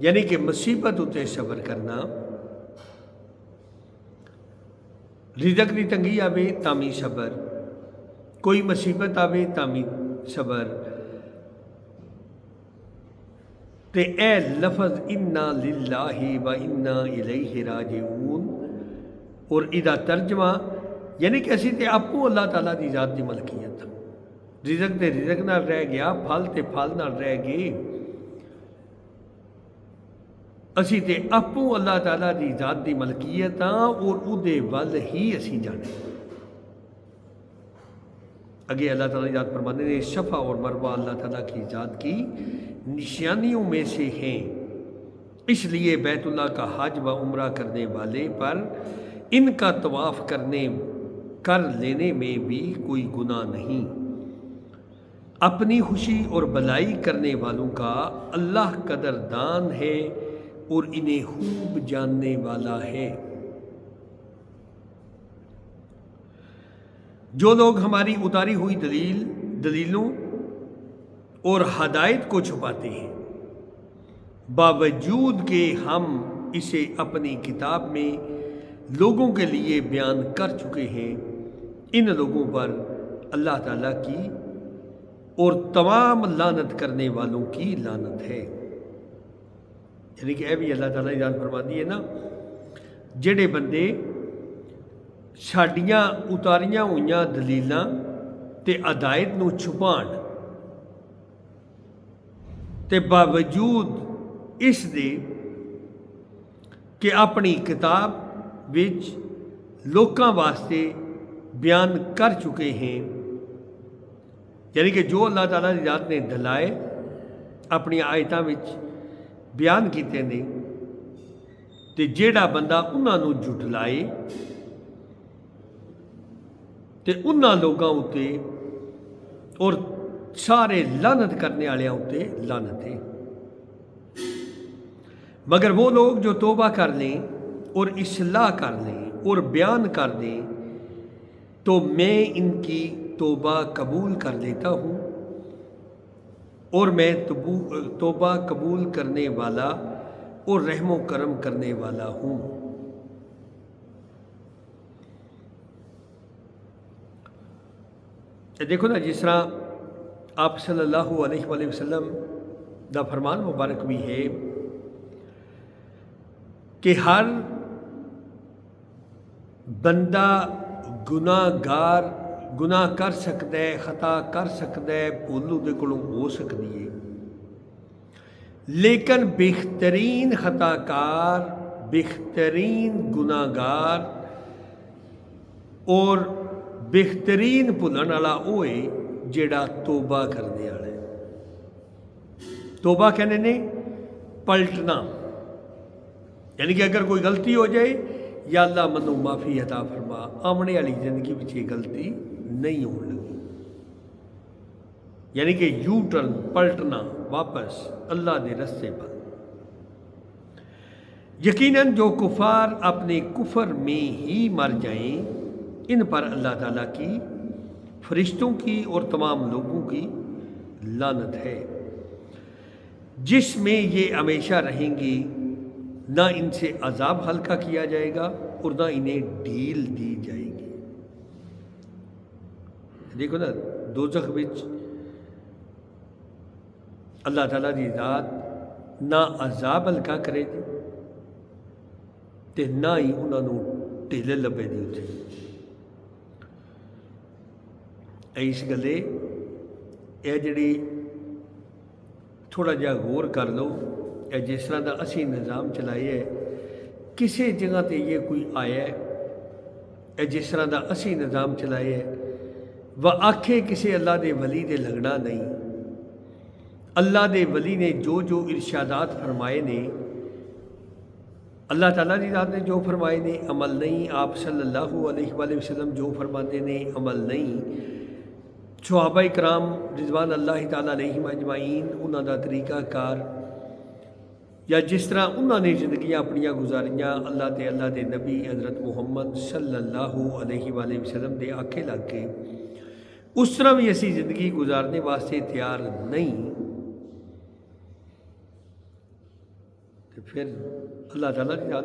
یعنی کہ مصیبت اتنے صبر کرنا، رزق کی تنگی آوے تامی صبر، کوئی مصیبت آوے تامی صبر۔ تے اے لفظ انا للہ و انا الیہ راجعون، اور ادا ترجمہ یعنی کہ اسی تے اپوں اللہ تعالیٰ دی ذات دی ملکیت، رزق تے رزق نال رہ گیا، پھل تے پھل نال رہ گئے، اسی تے اپوں اللہ تعالیٰ دی ذات دی ملکیت ہاں اور او دے ول ہی اسی جانے۔ آگے اللہ تعالیٰ کی ذات فرمانے نے صفا اور مروہ اللہ تعالیٰ کی ذات کی نشانیوں میں سے ہیں، اس لیے بیت اللہ کا حج و عمرہ کرنے والے پر ان کا طواف کر لینے میں بھی کوئی گناہ نہیں۔ اپنی خوشی اور بلائی کرنے والوں کا اللہ قدردان ہے اور انہیں خوب جاننے والا ہے۔ جو لوگ ہماری اتاری ہوئی دلیلوں اور ہدایت کو چھپاتے ہیں، باوجود کہ ہم اسے اپنی کتاب میں لوگوں کے لیے بیان کر چکے ہیں، ان لوگوں پر اللہ تعالیٰ کی اور تمام لعنت کرنے والوں کی لعنت ہے۔ یعنی کہ اے بھی اللہ تعالیٰ کی ذات فرماتی ہے نا، جڑے بندے ساڈیاں اتاریاں ہوئیاں دلیلاں تے ہدایت نو چھپان تے باوجود اس دے کہ اپنی کتاب وچ لوکاں واسطے بیان کر چکے ہیں، یعنی کہ جو اللہ تعالیٰ کی ذات نے دلائل اپنی آیتاں وچ بیان کیتے نے، تے جیڑا بندہ انہاں نو جھٹلائے تے انہاں لوگاں اتے اور سارے لعنت کرنے والے اتے لعنت ہے۔ مگر وہ لوگ جو توبہ کر لیں اور اصلاح کر لیں اور بیان کر دیں تو میں ان کی توبہ قبول کر لیتا ہوں، اور میں توبہ قبول کرنے والا اور رحم و کرم کرنے والا ہوں۔ دیکھو نا، جس طرح آپ صلی اللہ علیہ وآلہ وسلم دا فرمان مبارک بھی ہے کہ ہر بندہ گناہ کر سکتا ہے، خطا کر سکتا ہے، بھول دے کولوں ہو سکتی ہے، لیکن بہترین خطا کار، بہترین گناہ گار اور بہترین بھولن والا وہ ہے جیڑا توبہ کرنے والا ہے۔ توبہ کہنے نے پلٹنا، یعنی کہ اگر کوئی غلطی ہو جائے، یا اللہ منو معافی عطا فرما، آمنے والی زندگی میں یہ غلطی نہیں ہون لگی، یعنی کہ یو ٹرن، پلٹنا واپس اللہ دے رستے پر۔ یقیناً جو کفار اپنے کفر میں ہی مر جائیں، ان پر اللہ تعالیٰ کی، فرشتوں کی اور تمام لوگوں کی لعنت ہے، جس میں یہ ہمیشہ رہیں گی، نہ ان سے عذاب ہلکا کیا جائے گا اور نہ انہیں ڈھیل دی جائے گی۔ دیکھو نا، دوزخ وچ اللہ تعالیٰ دی ذات نہ عذاب ہلکا کرے گی تے نہ ہی انہاں نوں ڈھیلے لبے دی اتھے۔ اس گلے اے جڑی تھوڑا جہا غور کر لو، اے جس طرح دا اسی نظام چلائے ہے، کسی جگہ تے یہ کوئی آیا ہے، اے جس طرح دا اسی نظام چلائے ہے، وہ آکھے کسی اللہ دے ولی دے لگنا نہیں۔ اللہ دے ولی نے جو جو ارشادات فرمائے نے، اللہ تعالیٰ دی ذات نے جو فرمائے نے عمل نہیں، آپ صلی اللہ علیہ وآلہ وسلم جو فرماتے نے عمل نہیں، صحابہ کرام رضوان اللہ تعالیٰ علیہم اجمعین انہاں دا طریقہ کار، یا جس طرح انہاں نے زندگیاں اپنیاں گزاریاں اللہ دے نبی حضرت محمد صلی اللہ علیہ وآلہ وسلم دے آکھے لگ کے، اس طرح بھی اسی زندگی گزارنے واسطے تیار نہیں۔ ਤੇ ਫਿਰ ਅੱਲਾਹ ਤਾਲਾ ਦੀ ذات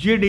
ਜਿਹੜੇ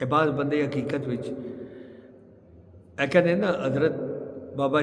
ਇਹ ਬਾਅਦ ਬੰਦੇ ਹਕੀਕਤ ਵਿੱਚ ਇਹ ਕਹਿੰਦੇ ਨਾ ਹਜ਼ਰਤ ਬਾਬਾ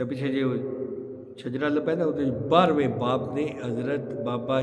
ਇਹ ਪਿੱਛੇ ਜੇ ਸ਼ਜਰਾ ਲੱਭਾ ਨਾ ਉਹਦੇ 12ਵੇਂ ਬਾਬ ਨੇ ਹਜ਼ਰਤ ਬਾਬਾ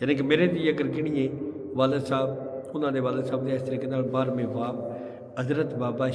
ਯਾਨੀ ਕਿ ਮੇਰੇ ਦੀ ਅਗਰ ਗਿਣੀਏ ਵਾਲਦ ਸਾਹਿਬ ਉਹਨਾਂ ਦੇ ਵਾਲਦ ਸਾਹਿਬ ਦੇ ਇਸ ਤਰੀਕੇ ਨਾਲ 12ਵੇਂ ਬਾਬ ਹਜ਼ਰਤ ਬਾਬਾ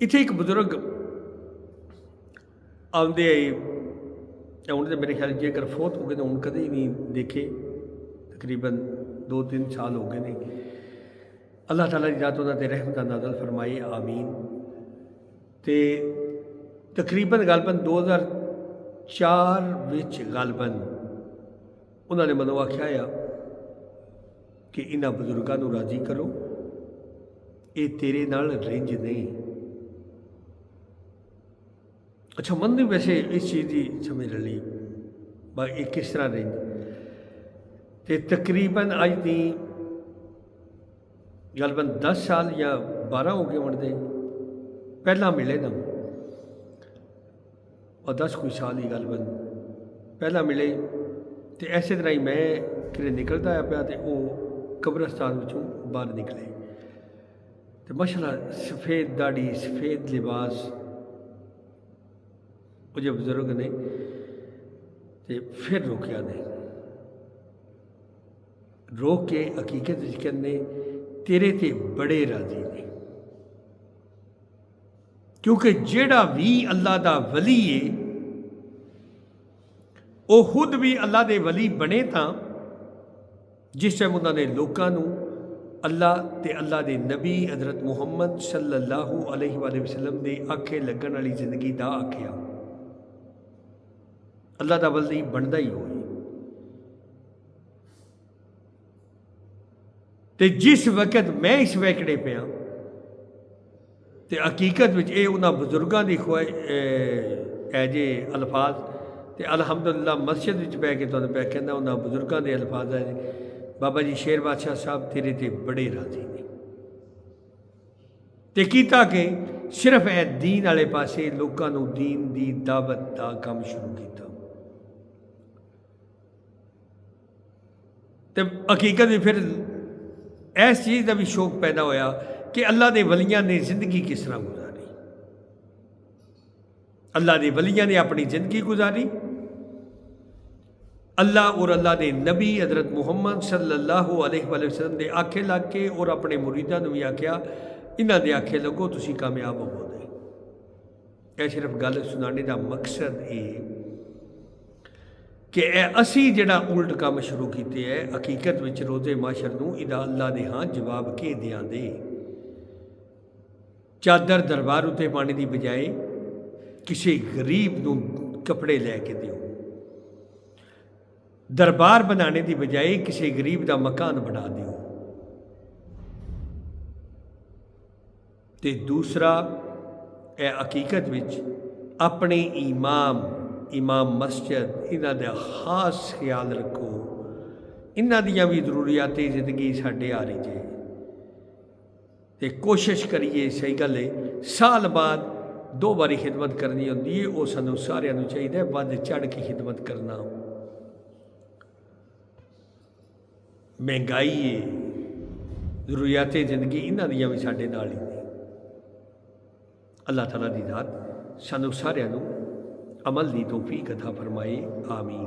ਇੱਥੇ ਇੱਕ ਬਜ਼ੁਰਗ ਆਉਂਦੇ ਆਏ ਹੁਣ ਤਾਂ ਮੇਰੇ ਖਿਆਲ ਜੇਕਰ ਫੌਤ ਹੋ ਗਏ ਤਾਂ ਹੁਣ ਕਦੇ ਹੀ ਨਹੀਂ ਦੇਖੇ, ਤਕਰੀਬਨ 2-3 ਸਾਲ ਹੋ ਗਏ ਨੇ। ਅੱਲਾਹ ਤਾਲਾ ਦੀ ਜ਼ਾਤ ਉਹਨਾਂ 'ਤੇ ਰਹਿਮਤਾਂ ਨਾਜ਼ਲ ਫਰਮਾਏ, ਆਮੀਨ। ਅਤੇ ਤਕਰੀਬਨ ਗਲਬਨ 2004 ਵਿੱਚ ਗਲਬਨ ਉਹਨਾਂ ਨੇ ਮੈਨੂੰ ਆਖਿਆ ਆ ਕਿ ਇਹਨਾਂ ਬਜ਼ੁਰਗਾਂ ਨੂੰ ਰਾਜ਼ੀ ਕਰੋ, ਇਹ ਤੇਰੇ ਨਾਲ ਰਿੰਝ ਨਹੀਂ। ਅੱਛਾ ਮਨ ਨਹੀਂ ਵੈਸੇ ਇਸ ਚੀਜ਼ ਦੀ ਸਮਝ ਲਈ ਬਾ ਇਹ ਕਿਸ ਤਰ੍ਹਾਂ ਰਿੰਝ। ਅਤੇ ਤਕਰੀਬਨ ਅੱਜ ਦੀ ਗਲਬਨ 10 ਸਾਲ ਜਾਂ 12 ਹੋ ਗਏ ਹੋਣ ਦੇ ਪਹਿਲਾਂ ਮਿਲੇ ਨਾ, ਔਰ 10 ਕੋਈ ਸਾਲ ਹੀ ਗਲਬਨ ਪਹਿਲਾਂ ਮਿਲੇ। ਅਤੇ ਇਸੇ ਤਰ੍ਹਾਂ ਹੀ ਮੈਂ ਕਿਤੇ ਨਿਕਲਦਾ ਆਇਆ ਪਿਆ ਅਤੇ ਉਹ ਕਬਰਸਤਾਨ ਵਿੱਚੋਂ ਬਾਹਰ ਨਿਕਲੇ ਅਤੇ ਮਾਸ਼ਾਅੱਲਾ ਸਫੇਦ ਦਾੜੀ ਸਫੇਦ ਲਿਬਾਸ ਉਹ ਜੋ ਬਜ਼ੁਰਗ ਨੇ। ਅਤੇ ਫਿਰ ਰੋਕਿਆ ਨੇ, ਰੋਕ ਕੇ ਹਕੀਕਤ ਵਿੱਚ ਕਹਿੰਦੇ ਤੇਰੇ 'ਤੇ ਬੜੇ ਰਾਜ਼ੀ ਨੇ, ਕਿਉਂਕਿ ਜਿਹੜਾ ਵੀ ਅੱਲਾ ਦਾ ਵਲੀ ਹੈ ਉਹ ਖੁਦ ਵੀ ਅੱਲਾ ਦੇ ਵਲੀ ਬਣੇ ਤਾਂ ਜਿਸ ਟਾਈਮ ਉਹਨਾਂ ਨੇ ਲੋਕਾਂ ਨੂੰ ਅੱਲਾ ਅਤੇ ਅੱਲਾ ਦੇ ਨਬੀ ਹਜ਼ਰਤ ਮੁਹੰਮਦ ਸੱਲੱਲਾਹੂ ਅਲੈਹਿ ਵਸੱਲਮ ਦੇ ਆਖੇ ਲੱਗਣ ਵਾਲੀ ਜ਼ਿੰਦਗੀ ਦਾ ਆਖਿਆ। ਅੱਲਾ ਦਾ ਵਲੀ ਬਣਦਾ ਹੀ ਹੋਈ। ਅਤੇ ਜਿਸ ਵਕਤ ਮੈਂ ਇਸ ਵੈਕੜੇ ਪਿਆ ਅਤੇ ਹਕੀਕਤ ਵਿੱਚ ਇਹ ਉਹਨਾਂ ਬਜ਼ੁਰਗਾਂ ਦੀ ਜੇ ਅਲਫਾਜ਼ ਅਤੇ ਅਲਹਮਦੁਲਿਲਾ ਮਸਜਿਦ ਵਿੱਚ ਬਹਿ ਕੇ ਤੁਹਾਨੂੰ ਪਿਆ ਕਹਿੰਦਾ ਉਹਨਾਂ ਬਜ਼ੁਰਗਾਂ ਦੇ ਅਲਫਾਜ਼ ਹੈ, ਬਾਬਾ ਜੀ ਸ਼ੇਰ ਬਾਦਸ਼ਾਹ ਸਾਹਿਬ ਤੇਰੇ 'ਤੇ ਬੜੇ ਰਾਜ਼ੀ ਨੇ। ਅਤੇ ਕੀਤਾ ਕਿ ਸਿਰਫ ਇਹ ਦੀਨ ਵਾਲੇ ਪਾਸੇ ਲੋਕਾਂ ਨੂੰ ਦੀਨ ਦੀ ਦਾਵਤ ਦਾ ਕੰਮ ਸ਼ੁਰੂ ਕੀਤਾ। ਅਤੇ ਹਕੀਕਤ ਵੀ ਫਿਰ ਇਸ ਚੀਜ਼ ਦਾ ਵੀ ਸ਼ੌਕ ਪੈਦਾ ਹੋਇਆ ਕਿ ਅੱਲਾ ਦੇ ਵਲੀਆਂ ਨੇ ਜ਼ਿੰਦਗੀ ਕਿਸ ਤਰ੍ਹਾਂ ਗੁਜ਼ਾਰੀ। ਅੱਲਾ ਦੇ ਵਲੀਆਂ ਨੇ ਆਪਣੀ ਜ਼ਿੰਦਗੀ ਗੁਜ਼ਾਰੀ, ਅੱਲਾਹ ਔਰ ਅੱਲਾ ਦੇ ਨਬੀ ਹਜ਼ਰਤ ਮੁਹੰਮਦ ਸੱਲੱਲਾਹੂ ਅਲੈਹਿ ਵਸੱਲਮ ਦੇ ਆਖੇ ਲੱਗ ਕੇ ਔਰ ਆਪਣੇ ਮੁਰੀਦਾਂ ਨੂੰ ਵੀ ਆਖਿਆ ਇਹਨਾਂ ਦੇ ਆਖੇ ਲੱਗੋ ਤੁਸੀਂ ਕਾਮਯਾਬ ਹੋਵੋਗੇ। ਇਹ ਸਿਰਫ ਗੱਲ ਸੁਣਾਉਣੇ ਦਾ ਮਕਸਦ ਇਹ ਕਿ ਇਹ ਅਸੀਂ ਜਿਹੜਾ ਉਲਟ ਕੰਮ ਸ਼ੁਰੂ ਕੀਤੇ ਹੈ ਹਕੀਕਤ ਵਿੱਚ ਰੋਜ਼ੇ ਮਾਸ਼ਰ ਨੂੰ ਇਹਦਾ ਅੱਲਾ ਦੇ ਹਾਂ ਜਵਾਬ ਕੇ ਦਿਆਂਦੇ। ਚਾਦਰ ਦਰਬਾਰ ਉੱਤੇ ਪਾਉਣ ਦੀ ਬਜਾਏ ਕਿਸੇ ਗਰੀਬ ਨੂੰ ਕੱਪੜੇ ਲੈ ਕੇ ਦਿਓ, ਦਰਬਾਰ ਬਣਾਉਣੇ ਦੀ ਬਜਾਏ ਕਿਸੇ ਗਰੀਬ ਦਾ ਮਕਾਨ ਬਣਾ ਦਿਓ। ਅਤੇ ਦੂਸਰਾ ਇਹ ਹਕੀਕਤ ਵਿੱਚ ਆਪਣੇ ਇਮਾਮ ਮਸਜਿਦ ਇਹਨਾਂ ਦਾ ਖਾਸ ਖਿਆਲ ਰੱਖੋ, ਇਹਨਾਂ ਦੀਆਂ ਵੀ ਜ਼ਰੂਰੀਆਤੀ ਜ਼ਿੰਦਗੀ ਸਾਡੇ ਆ ਰਹੀ ਜੇ। ਅਤੇ ਕੋਸ਼ਿਸ਼ ਕਰੀਏ, ਸਹੀ ਗੱਲ ਹੈ ਸਾਲ ਬਾਅਦ 2 ਵਾਰੀ ਖਿਦਮਤ ਕਰਨੀ ਹੁੰਦੀ ਹੈ, ਉਹ ਸਾਨੂੰ ਸਾਰਿਆਂ ਨੂੰ ਚਾਹੀਦਾ ਹੈ ਵੱਧ ਚੜ੍ਹ ਕੇ ਖਿਦਮਤ ਕਰਨਾ। ਮਹਿੰਗਾਈ ਹੈ, ਜ਼ਰੂਰੀਆਤੀ ਜ਼ਿੰਦਗੀ ਇਹਨਾਂ ਦੀਆਂ ਵੀ ਸਾਡੇ ਨਾਲ ਹੀ ਨੇ। ਅੱਲਾਹ ਤਾਲਾ ਦੀ ਜ਼ਾਤ ਸਾਨੂੰ ਸਾਰਿਆਂ ਨੂੰ ਅਮਲ ਦੀ ਤੌਫੀਕ ਅਤਾ ਫਰਮਾਏ, ਆਮੀਨ।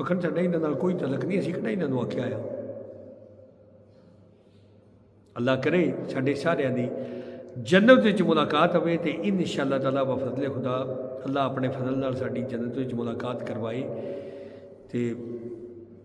ਆਖਣ ਸਾਡਾ ਇਹਨਾਂ ਨਾਲ ਕੋਈ ਤਲਕ ਨਹੀਂ, ਅਸੀਂ ਕਿਹੜਾ ਇਹਨਾਂ ਨੂੰ ਆਖਿਆ ਆ। ਅੱਲਾ ਕਰੇ ਸਾਡੇ ਸਾਰਿਆਂ ਦੀ ਜੰਨਤ ਵਿੱਚ ਮੁਲਾਕਾਤ ਹੋਵੇ ਅਤੇ ਇਨਸ਼ਾ ਅੱਲਾਹ ਤਾਲਾ ਵਾ ਫਜ਼ਲ ਖੁਦਾ ਅੱਲਾ ਆਪਣੇ ਫਜ਼ਲ ਨਾਲ ਸਾਡੀ ਜੰਨਤ ਵਿੱਚ ਮੁਲਾਕਾਤ ਕਰਵਾਏ ਅਤੇ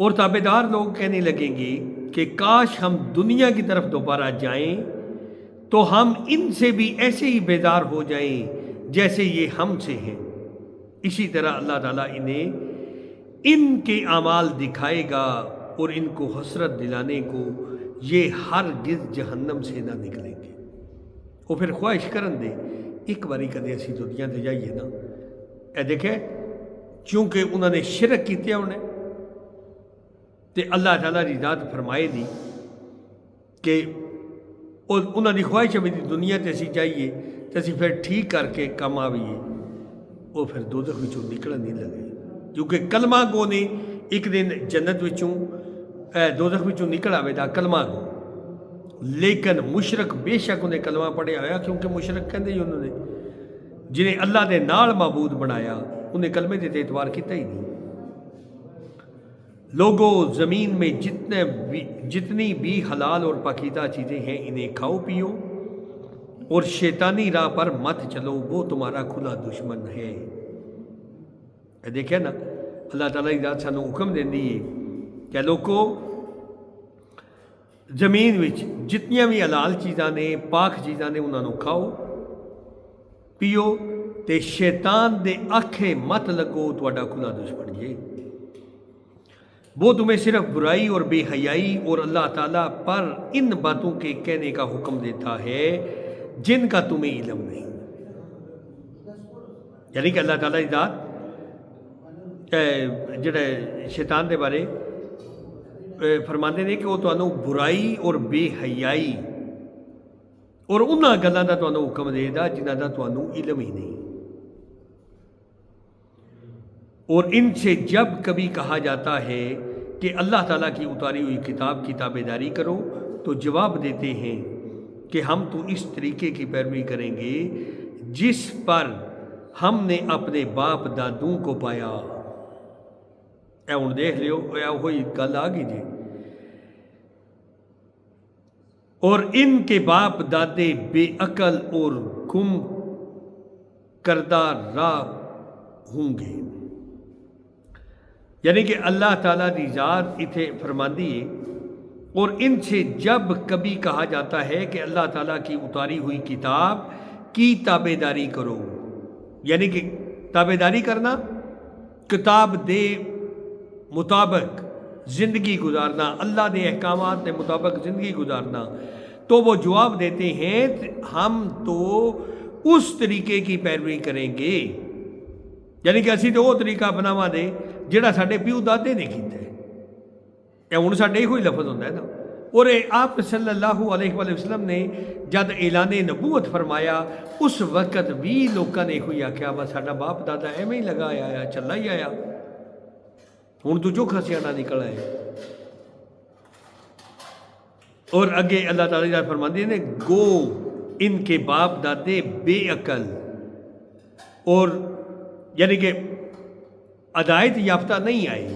اور تابعدار لوگ کہنے لگیں گے کہ کاش ہم دنیا کی طرف دوبارہ جائیں تو ہم ان سے بھی ایسے ہی بیدار ہو جائیں جیسے یہ ہم سے ہیں۔ اسی طرح اللہ تعالیٰ انہیں ان کے اعمال دکھائے گا اور ان کو حسرت دلانے کو یہ ہرگز جہنم سے نہ نکلیں گے۔ وہ پھر خواہش کرن دے ایک باری کدے اسی دنیا تے جائیے نا، اے دیکھے چونکہ انہوں نے شرک کیتے انہیں تو اللہ تعالیٰ کی ذات فرمائے دی کہ انہوں کی خواہش ہے بھی دنیا تے اسی جائیے تو اسی پھر ٹھیک کر کے کم آئیے، وہ پھر دوزخ وچوں نکلن نہیں لگے، کیونکہ کلمہ گو نے ایک دن جنت وچوں دوزخ وچوں نکل آئے دا کلمہ گو، لیکن مشرک بے شک انہیں کلمہ پڑھیا ہویا، کیونکہ مشرک کہندے ہی انہوں نے جنہیں اللہ دے نال معبود بنایا انہیں کلمے دے اعتبار کیتا ہی نہیں۔ لوگوں زمین میں جتنی بھی حلال اور پاکیزہ چیزیں ہیں انہیں کھاؤ پیو اور شیطانی راہ پر مت چلو، وہ تمہارا کھلا دشمن ہے۔ دیکھیں نا اللہ تعالیٰ کی ذات سانو حکم دیندی ہے کہ لوگوں زمین وچ جتنیاں بھی حلال چیزاں نے پاک چیزاں نے انہاں نوں کھاؤ پیو تے شیطان دے آکھے مت لگو، تہاڈا کھلا دشمن ہے۔ وہ تمہیں صرف برائی اور بے حیائی اور اللہ تعالیٰ پر ان باتوں کے کہنے کا حکم دیتا ہے جن کا تمہیں علم نہیں۔ یعنی کہ اللہ تعالیٰ کی ذات جڑے شیطان دے بارے فرماندے نے کہ وہ تانوں برائی اور بے حیائی اور انہاں گلاں دا تانوں حکم دے دا جنہاں دا تانوں علم ہی نہیں۔ اور ان سے جب کبھی کہا جاتا ہے کہ اللہ تعالیٰ کی اتاری ہوئی کتاب کی تابعداری کرو تو جواب دیتے ہیں کہ ہم تو اس طریقے کی پیروی کریں گے جس پر ہم نے اپنے باپ دادوں کو پایا۔ اے ہن دیکھ لیو وہی گل آ گئی جی۔ اور ان کے باپ دادے بے عقل اور گم کردہ راہ ہوں گے۔ یعنی کہ اللہ تعالیٰ کی ذات اتھے فرماندی ہے اور ان سے جب کبھی کہا جاتا ہے کہ اللہ تعالیٰ کی اتاری ہوئی کتاب کی تابعداری کرو، یعنی کہ تابعداری کرنا کتاب دے مطابق زندگی گزارنا، اللہ دے احکامات کے مطابق زندگی گزارنا، تو وہ جواب دیتے ہیں ہم تو اس طریقے کی پیروی کریں گے، یعنی کہ اسی تو وہ طریقہ اپناواں دے جڑا ساڈے پیو دادے نے کیتا ہے۔ یہ ہن ساڈے ہی لفظ ہوندا ہے نا۔ اور آپ صلی اللہ علیہ وآلہ وسلم نے جد اعلان نبوت فرمایا اس وقت بھی لوگوں نے ہوئی آخیا بس ساڈا باپ دادا ایویں ہی لگا آیا چلا ہی آیا، ہن تو چوکھا سیاڑا نکل آیا۔ اور اگے اللہ تعالیٰ نے فرماندے نے گو ان کے باپ دادے بے عقل اور یعنی کہ ہدایت یافتہ نہیں آئے،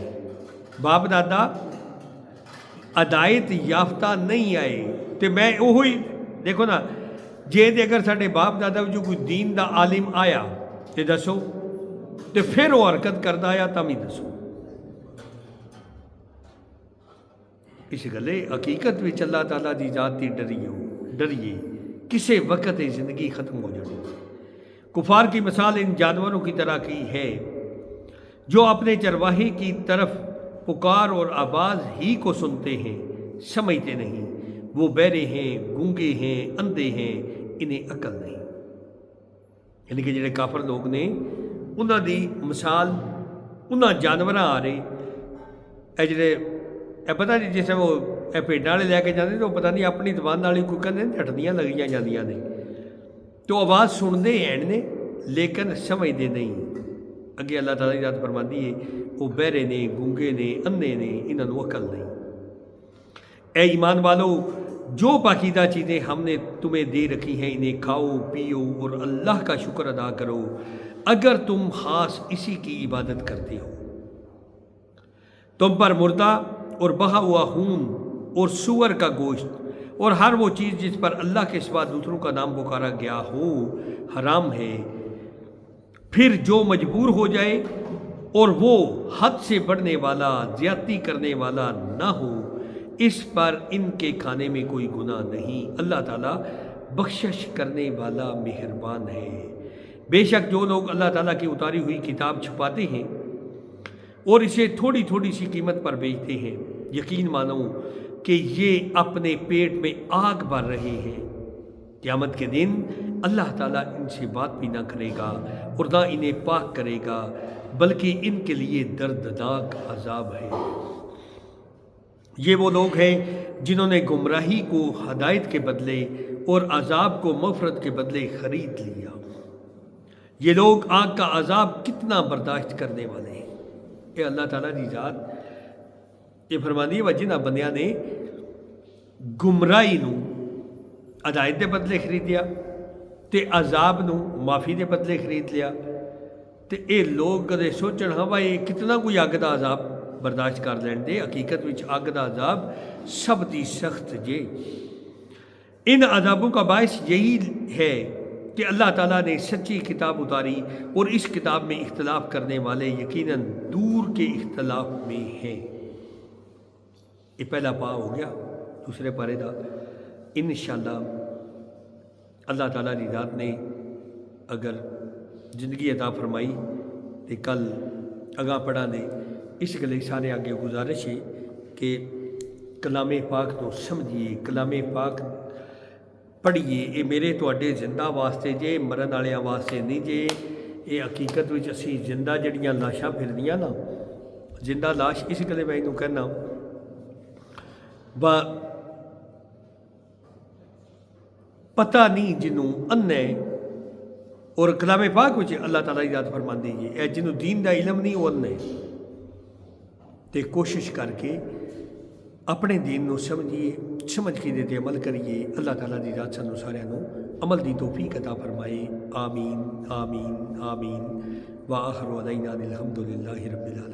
باپ دادا ہدایت یافتہ نہیں آئے۔ تو میں وہی دیکھو نا جے تے اگر ساڈے باپ دادا وچوں کوئی دین دا عالم آیا تے دسو تے پھر وہ حرکت کردا آیا تم ہی دسو۔ اس گلے حقیقت وچ اللہ تعالیٰ دی ذات تے ڈریے کسے وقت زندگی ختم ہو جانی۔ کفار کی مثال ان جانوروں کی طرح کی ہے جو اپنے چرواہے کی طرف پکار اور آواز ہی کو سنتے ہیں، سمجھتے نہیں، وہ بہرے ہیں، گونگے ہیں، اندھے ہیں، انہیں عقل نہیں۔ یعنی کہ جڑے کافر لوگ نے انہاں دی مثال انہاں جانوراں آ رہے اے جڑے اے پتہ نہیں جیسے وہ اے بھیڈاں والے لے کے جاندے تو پتہ نہیں اپنی زبان نال ہی کوئی کہندے ہٹدیاں لگیاں جاندیاں نے، تو آواز سنتے ہیں نے لیکن سمجھتے نہیں۔ اگے اللہ تعالیٰ کی ذات فرماندی ہے وہ بہرے نے، گونگے نے، اندھے نے، انہاں نوں عقل نہیں۔ اے ایمان والو جو پاکیزہ چیزیں ہم نے تمہیں دے رکھی ہیں انہیں کھاؤ پیو اور اللہ کا شکر ادا کرو، اگر تم خاص اسی کی عبادت کرتے ہو۔ تم پر مردہ اور بہا ہوا خون اور سور کا گوشت اور ہر وہ چیز جس پر اللہ کے سوا دوسروں کا نام پکارا گیا ہو حرام ہے۔ پھر جو مجبور ہو جائے اور وہ حد سے بڑھنے والا زیادتی کرنے والا نہ ہو، اس پر ان کے کھانے میں کوئی گناہ نہیں، اللہ تعالیٰ بخشش کرنے والا مہربان ہے۔ بے شک جو لوگ اللہ تعالیٰ کی اتاری ہوئی کتاب چھپاتے ہیں اور اسے تھوڑی تھوڑی سی قیمت پر بیچتے ہیں، یقین مانو کہ یہ اپنے پیٹ میں آگ بھر رہے ہیں۔ قیامت کے دن اللہ تعالیٰ ان سے بات بھی نہ کرے گا اور نہ انہیں پاک کرے گا، بلکہ ان کے لیے دردناک عذاب ہے۔ یہ وہ لوگ ہیں جنہوں نے گمراہی کو ہدایت کے بدلے اور عذاب کو مغفرت کے بدلے خرید لیا۔ یہ لوگ آگ کا عذاب کتنا برداشت کرنے والے ہیں۔ اے اللہ تعالیٰ دی ذات یہ فرماندی ہے جنہ بندیاں نے گمراہی نو ہدایت دے بدلے خریدیا تے عذاب نو معافی دے بدلے خرید لیا، تے اے لوگ کدے سوچن ہاں بھائی کتنا کوئی اگ دا عذاب برداشت کر لین دے، حقیقت وچ اگ دا عذاب سب دی سخت جے۔ ان عذابوں کا باعث یہی ہے کہ اللہ تعالیٰ نے سچی کتاب اتاری اور اس کتاب میں اختلاف کرنے والے یقیناً دور کے اختلاف میں ہیں۔ یہ پہلا پا ہو گیا دوسرے پارے دا۔ انشاءاللہ اللہ تعالیٰ دی ذات نے اگر زندگی عطا فرمائی تو کل اگاں پڑھا دے۔ اس گلے سارے آگے گزارش ہے کہ کلام پاک تو سمجھیے، کلام پاک پڑھیے۔ یہ میرے تواڈے زندہ واسطے جے، مرن والیاں واسطے نہیں جے۔ یہ حقیقت وچ اسی زندہ جڑیاں لاشاں پھردیاں نا، زندہ لاش اس گلے میں انہوں کہنا پتہ نہیں جنوں انے اور کلام پاک وچ اللہ تعالیٰ کی ذات فرماندی ہے اے جنوں دین دا علم نہیں وہ انے، تے کوشش کر کے اپنے دین نو سمجھیے، سمجھ کے دے عمل کریے۔ اللہ تعالیٰ دی ذات سانو سارے نو عمل دی توفیق عطا فرمائے۔ آمین آمین آمین۔ وآخر دعوانا الحمدللہ رب العالمین۔